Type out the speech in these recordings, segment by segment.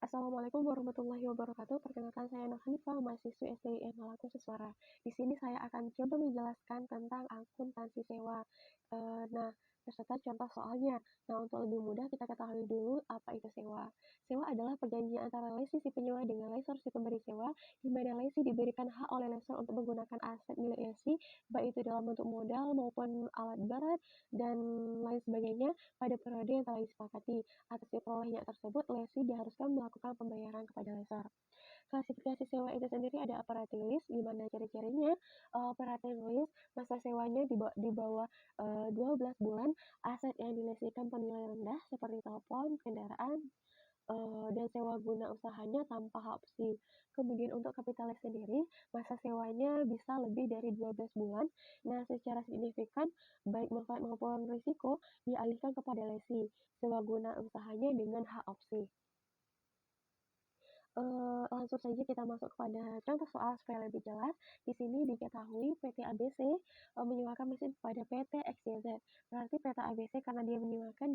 Assalamualaikum warahmatullahi wabarakatuh. Perkenalkan saya Nur Hanifah, mahasiswi SDIN Malaku Siswara. Di sini saya akan coba menjelaskan tentang akuntansi sewa. Nah, beserta contoh soalnya. Nah, untuk lebih mudah kita ketahui dulu apa itu sewa. Sewa adalah perjanjian antara lesi si penyewa dengan lesor si pemberi sewa, di mana lesi diberikan hak oleh lesor untuk menggunakan aset milik lesi, baik itu dalam bentuk modal maupun alat berat dan lain sebagainya pada periode yang telah disepakati. Atas diperolehnya tersebut, lesi diharuskan melakukan pembayaran kepada lesor. Klasifikasi sewa itu sendiri ada operating lease, di mana ciri-cirinya operating lease masa sewanya di bawah 12 bulan, aset yang dilesikan bernilai rendah seperti telepon, kendaraan, dan sewa guna usahanya tanpa hak opsi. Kemudian untuk kapitalis sendiri, masa sewanya bisa lebih dari 12 bulan. Nah, secara signifikan, baik manfaat maupun risiko dialihkan kepada lesi, sewa guna usahanya dengan hak opsi. Langsung saja kita masuk kepada contoh soal supaya lebih jelas. Di sini diketahui PT ABC menyewakan mesin kepada PT XYZ. Berarti PT ABC karena dia menyewakan,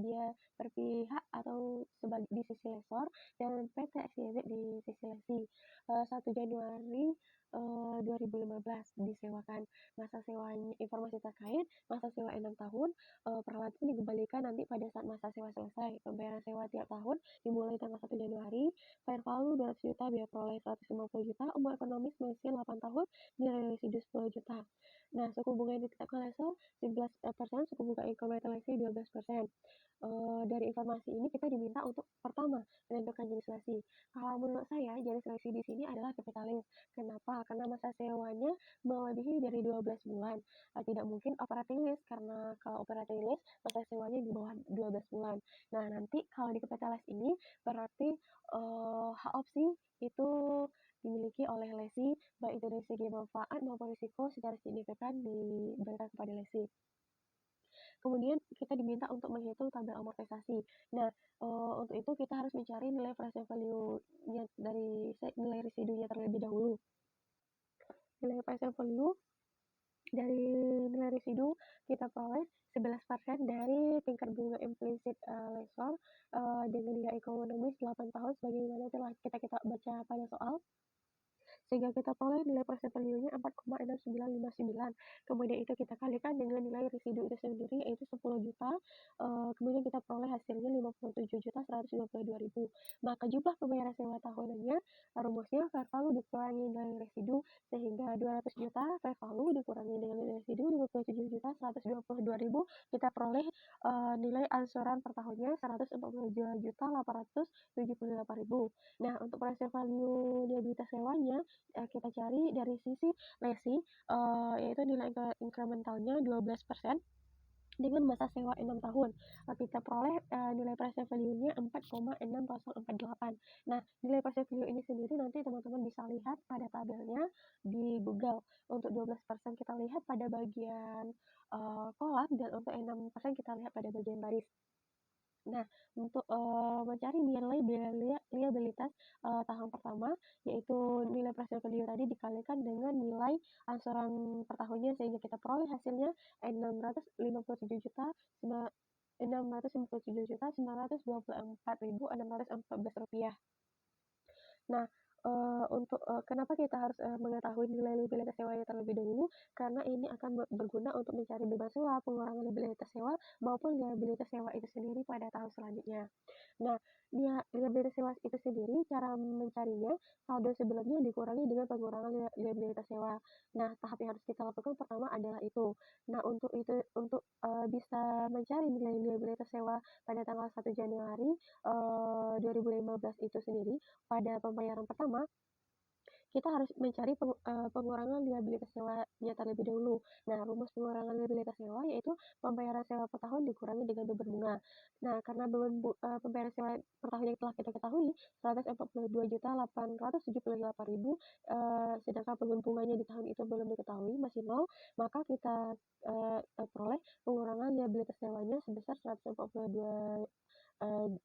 dia berpihak atau sebagai di sisi lesor, dan PT XYZ di sisi lesi. 1 Januari 2015 disewakan. Masa sewanya, informasi terkait masa sewa 6 tahun, peralatan dikembalikan nanti pada saat masa sewa selesai. Pembayaran sewa tiap tahun dimulai tanggal 1 Januari, fair value 200 juta, biaya peroleh 150 juta, umur ekonomis mesin 8 tahun, nilai residu 10 juta. Nah, suku bunga yang ditetapkan lesor 11%, suku bunga income lesi 12%. Dari informasi ini kita diminta untuk pertama menentukan jenis lesi. Kalau menurut saya jenis lesi di sini adalah kapitalis. Kenapa? Karena masa sewanya melebihi dari 12 bulan. Tidak mungkin operating lease, karena kalau operating lease masa sewanya di bawah 12 bulan. Nah, nanti kalau di kapitalis ini berarti hak opsi itu dimiliki oleh lesi, baik itu dari segi manfaat maupun risiko secara signifikan diberikan kepada lesi. Kemudian kita diminta untuk menghitung tabel amortisasi. Nah, untuk itu kita harus mencari nilai present value-nya dari nilai residunya terlebih dahulu. Nilai present value dari nilai residu kita peroleh 11% dari tingkat bunga implisit lesor dengan nilai ekonomis 8 tahun sebagaimana telah kita baca pada soal, sehingga kita peroleh nilai present value-nya 4,6959. Kemudian itu kita kalikan dengan nilai residu itu sendiri, yaitu 10 juta. Kemudian kita peroleh hasilnya 57.122.000. Maka jumlah pembayaran sewa tahunannya, rumusnya fair value dikurangi nilai residu, sehingga 200 juta fair value dikurangi dengan nilai residu 57.122.000, kita peroleh nilai angsuran per tahunnya 142.878.000. Nah, untuk present value liabilitas sewanya kita cari dari sisi lesi, yaitu nilai incrementalnya 12% dengan masa sewa 6 tahun. Kita peroleh nilai present value-nya 4,6048. Nah, nilai present value ini sendiri nanti teman-teman bisa lihat pada tabelnya di Google. Untuk 12% kita lihat pada bagian kolam, dan untuk 6% kita lihat pada bagian baris. Nah, untuk mencari nilai liabilitas tahun pertama, yaitu nilai present value tadi dikalikan dengan nilai angsuran per tahunnya, sehingga kita peroleh hasilnya 657.924.614 rupiah. Nah, untuk kenapa kita harus mengetahui nilai liabilitas sewanya terlebih dahulu? Karena ini akan berguna untuk mencari beban sewa, pengurangan liabilitas sewa, maupun liabilitas sewa itu sendiri pada tahun selanjutnya. Nah, liabilitas sewa itu sendiri, cara mencarinya, saldo sebelumnya dikurangi dengan pengurangan liabilitas sewa. Nah, tahap yang harus kita lakukan pertama adalah itu. Nah, untuk bisa mencari nilai liabilitas sewa pada tanggal 1 Januari 2015 itu sendiri, pada pembayaran pertama, kita harus mencari pengurangan liabilitas sewanya terlebih dahulu. Nah, rumus pengurangan liabilitas sewa yaitu pembayaran sewa per tahun dikurangi dengan beban bunga. Nah, karena pembayaran sewa per tahun yang telah kita ketahui 142.878.000, sedangkan beban bunganya di tahun itu belum diketahui, masih 0, maka kita peroleh pengurangan liabilitas sewanya sebesar 142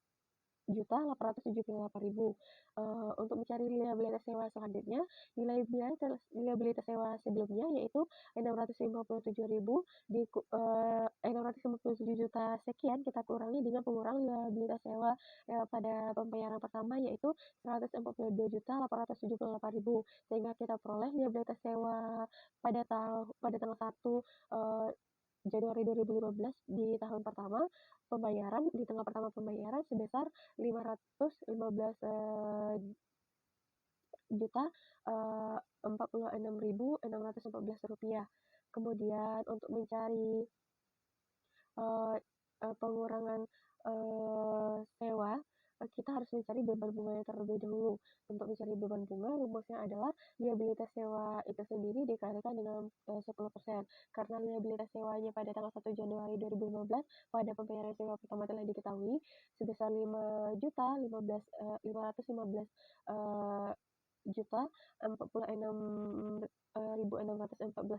17.878.000. Untuk mencari liabilitas sewa selanjutnya, liabilitas sewa sebelumnya yaitu 657.000 657 juta sekian kita kurangi dengan pengurangan liabilitas sewa pada pembayaran pertama yaitu 142.878.000, sehingga kita peroleh liabilitas sewa pada tanggal 1 Januari 2015 di tahun pertama pembayaran, di tanggal pertama pembayaran sebesar 515 juta 46.614 rupiah. Kemudian untuk mencari pengurangan sewa, kita harus mencari beban bunganya terlebih dahulu. Untuk mencari beban bunga, rumusnya adalah liabilitas sewa itu sendiri dikalikan dengan 10%. Karena liabilitas sewanya pada tanggal 1 Januari 2015 pada pembayaran sewa pertama telah diketahui sebesar 5.515 juta 46.614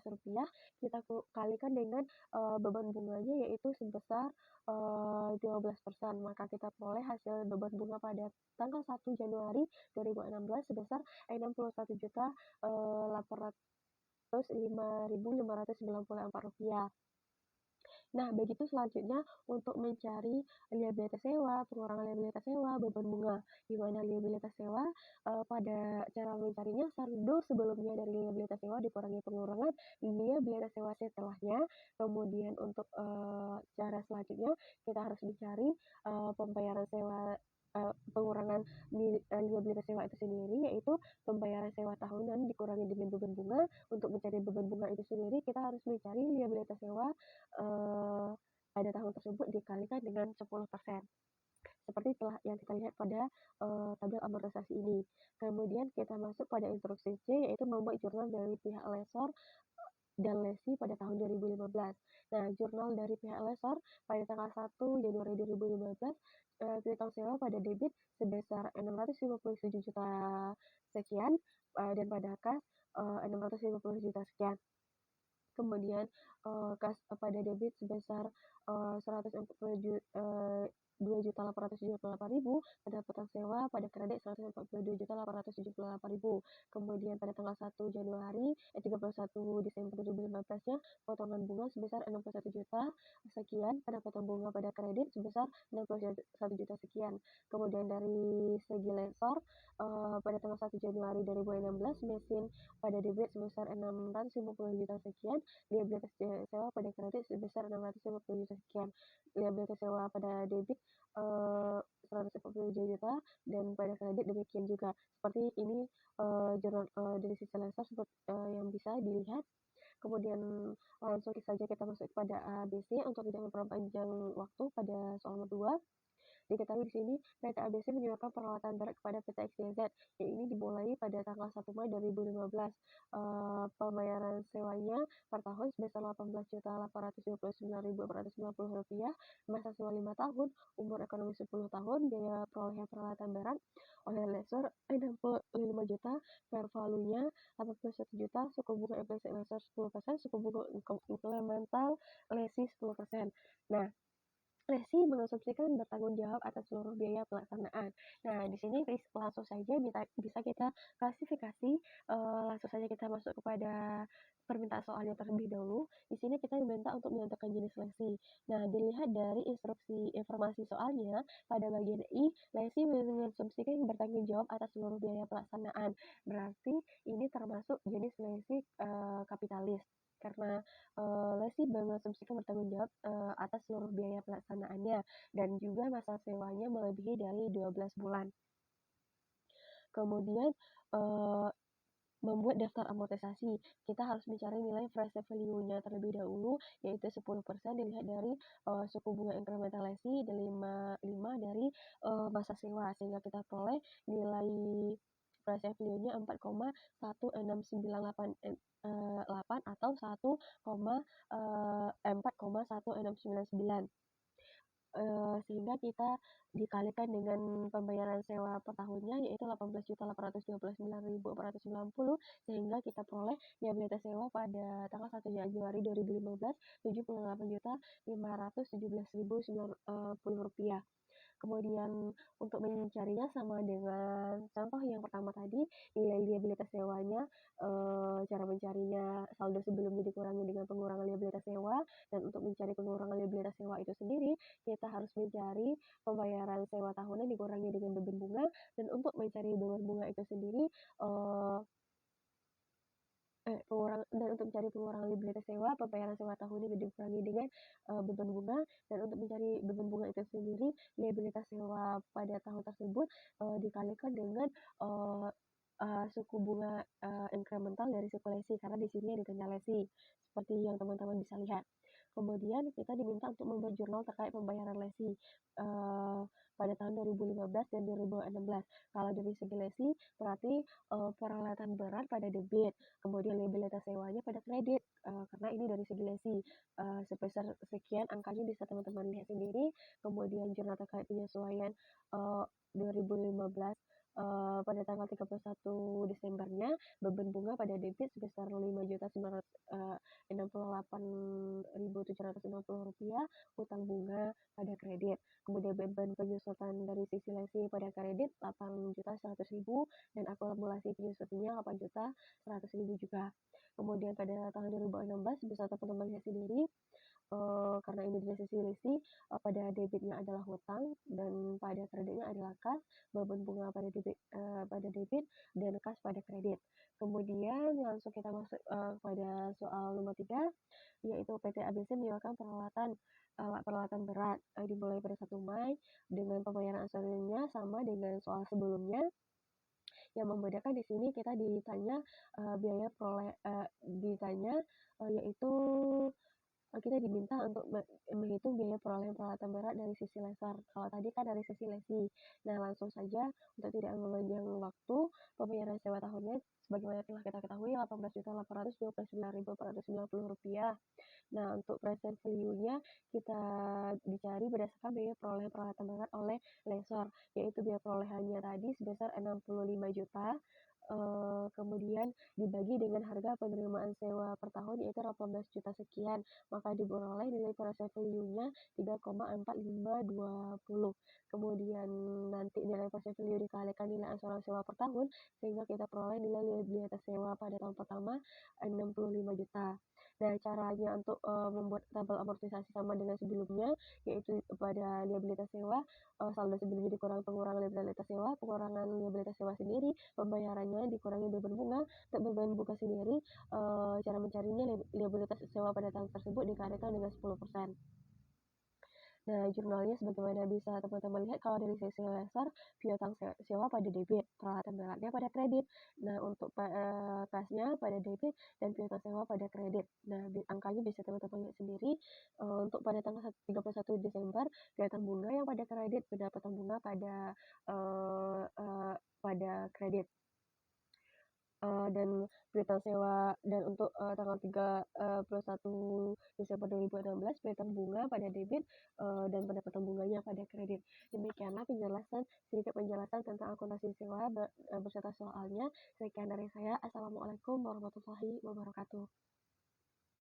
rupiah, kita kalikan dengan beban bunganya yaitu sebesar 12%, maka kita peroleh hasil beban bunga pada tanggal 1 Januari 2016 sebesar 61 juta 805.594 rupiah. Nah, begitu selanjutnya untuk mencari liabilitas sewa, pengurangan liabilitas sewa, beban bunga. Di mana liabilitas sewa pada cara mencarinya saldo sebelumnya dari liabilitas sewa dikurangi pengurangan liabilitas sewa setelahnya. Kemudian untuk cara selanjutnya kita harus mencari pembayaran sewa pengurangan liabilitas sewa itu sendiri yaitu pembayaran sewa tahunan dikurangi dengan beban bunga. Untuk mencari beban bunga itu sendiri kita harus mencari liabilitas sewa pada tahun tersebut dikalikan dengan 10%. Seperti telah yang kita lihat pada tabel amortisasi ini. Kemudian kita masuk pada instruksi C, yaitu membuat jurnal dari pihak lesor dan lesi pada tahun 2015. Nah, jurnal dari pihak lesor pada tanggal 1 Januari 2015 piutang sewa pada debit sebesar 657 juta sekian dan pada kas 650 juta sekian. Kemudian kas pada debit sebesar 2.878.000, pendapatan sewa pada kredit 142.878.000. Kemudian pada tanggal 1 Januari 31 Desember 2015-nya potongan bunga sebesar 61 juta sekian, pendapatan bunga pada kredit sebesar 61 juta sekian. Kemudian dari segi lesor pada tanggal 1 Januari 2016 mesin pada debit sebesar 650 juta sekian, liabilitas sewa pada kredit sebesar 650 juta sekian, liabilitas sewa pada debit 140 juta dan pada kredit demikian juga. Seperti ini jurnal dari sisi lesor yang bisa dilihat. Kemudian langsung saja kita masuk pada ABC untuk tidak memperpanjang waktu pada soal nomor 2. Diketahui di sini PT ABC menyuarakan peralatan berat kepada PT XYZ, yang ini dimulai pada tanggal 1 Mei 2015. Pembayaran sewanya per tahun sebesar 18.829.490 rupiah, masa sewa 5 tahun, umur ekonomi 10 tahun, biaya perolehan peralatan berat oleh lesor 65 juta, fair value-nya 81 juta, suku bunga inflasi lesor 10%, suku bunga implemental lesi 10%. Nah, lesi mengasumsikan bertanggung jawab atas seluruh biaya pelaksanaan. Nah, di sini langsung saja bisa kita klasifikasi, langsung saja kita masuk kepada permintaan soalnya terlebih dahulu. Di sini kita diminta untuk menentukan jenis lesi. Nah, dilihat dari instruksi informasi soalnya, pada bagian I, lesi mengasumsikan bertanggung jawab atas seluruh biaya pelaksanaan. Berarti ini termasuk jenis lesi kapitalis. Karena lesi mengasumsikan bertanggung jawab atas seluruh biaya pelaksanaannya dan juga masa sewanya melebihi dari 12 bulan. Kemudian membuat daftar amortisasi, kita harus mencari nilai fresh value-nya terlebih dahulu, yaitu 10% dilihat dari suku bunga incremental lesi dan 5 dari masa sewa, sehingga kita peroleh nilai fresh value-nya 4,1698 atau 4,1699, sehingga kita dikalikan dengan pembayaran sewa per tahunnya yaitu 18.829.490, sehingga kita peroleh liabilitas sewa pada tanggal 1 Januari 2015 78.517.090 rupiah. Kemudian untuk mencarinya sama dengan contoh yang pertama tadi, nilai liabilitas sewanya, cara mencarinya saldo sebelumnya dikurangi dengan pengurangan liabilitas sewa, dan untuk mencari pengurangan liabilitas sewa itu sendiri, kita harus mencari pembayaran sewa tahunan dikurangi dengan beban bunga, dan untuk mencari beban bunga itu sendiri, eee dan untuk mencari pengurangan liabilitas sewa, pembayaran sewa tahunnya dikurangi dengan, beban bunga, dan untuk mencari beban bunga itu sendiri, liabilitas sewa pada tahun tersebut, dikalikan dengan, eee suku bunga, incremental dari suku lesi, karena di sini ada tanda lesi, seperti yang teman-teman bisa lihat. Kemudian kita diminta untuk membuat jurnal terkait pembayaran lesi, pada tahun 2015 dan 2016. Kalau dari segi lesi, berarti, peralatan berat pada debit, kemudian liabilitas sewanya pada kredit, karena ini dari segi lesi, sebesar sekian angkanya bisa teman-teman lihat sendiri. Kemudian jurnal terkait penyesuaian, 2015, pada tanggal 31 Desembernya, beban bunga pada debit sebesar Rp5.988.750, utang bunga pada kredit. Kemudian beban penyusutan dari sisi lesi pada kredit Rp8.100.000, dan akumulasi penyusutannya Rp8.100.000 juga. Kemudian pada tahun 2016 bisa teman-teman lihat sendiri, karena ini dari sisi lesi, pada debitnya adalah hutang dan pada kreditnya adalah kas, beban bunga pada debit dan kas pada kredit. Kemudian langsung kita masuk pada soal nomor 3, yaitu PT ABC menyewakan peralatan berat, dimulai pada 1 Mei dengan pembayaran asuransinya sama dengan soal sebelumnya. Yang membedakan di sini kita ditanya, yaitu kita diminta untuk menghitung biaya perolehan peralatan berat dari sisi laser. Kalau tadi kan dari sisi lesi. Nah, langsung saja untuk tidak memanjang waktu, pembayaran sewa tahunnya sebagaimana telah kita ketahui Rp18.829.490. Nah, untuk present value-nya kita dicari berdasarkan biaya perolehan peralatan berat oleh lessor, yaitu biaya perolehannya tadi sebesar 65 juta, kemudian dibagi dengan harga penerimaan sewa per tahun yaitu 18 juta sekian, maka diperoleh nilai present value-nya 3,4520. Kemudian nanti nilai present value dikalikan nilai asuransi sewa per tahun, sehingga kita peroleh nilai liabilitas sewa pada tahun pertama 65 juta. Nah, caranya untuk membuat tabel amortisasi sama dengan sebelumnya, yaitu pada liabilitas sewa, saldo sebelumnya dikurangi pengurangan liabilitas sewa, pengurangan liabilitas sewa sendiri, pembayarannya dikurangi beban bunga. Untuk beban bunga sendiri, cara mencarinya liabilitas sewa pada tahun tersebut dikalikan dengan 10%. Nah, jurnalnya sebagaimana bisa teman-teman lihat kalau dari sisi laser, piutang sewa pada debit, peralatan beratnya pada kredit. Nah, untuk kasnya pada debit dan piutang sewa pada kredit. Nah, angkanya bisa teman-teman lihat sendiri. Untuk pada tanggal 31 Desember, piutang bunga yang pada kredit, pendapatan bunga pada kredit. Dan piutang sewa, dan untuk tanggal 31 Desember 2016, piutang bunga pada debit, dan pendapatan bunganya pada kredit. Demikianlah sedikit penjelasan tentang akuntansi sewa beserta soalnya. Sekian dari saya. Assalamualaikum warahmatullahi wabarakatuh.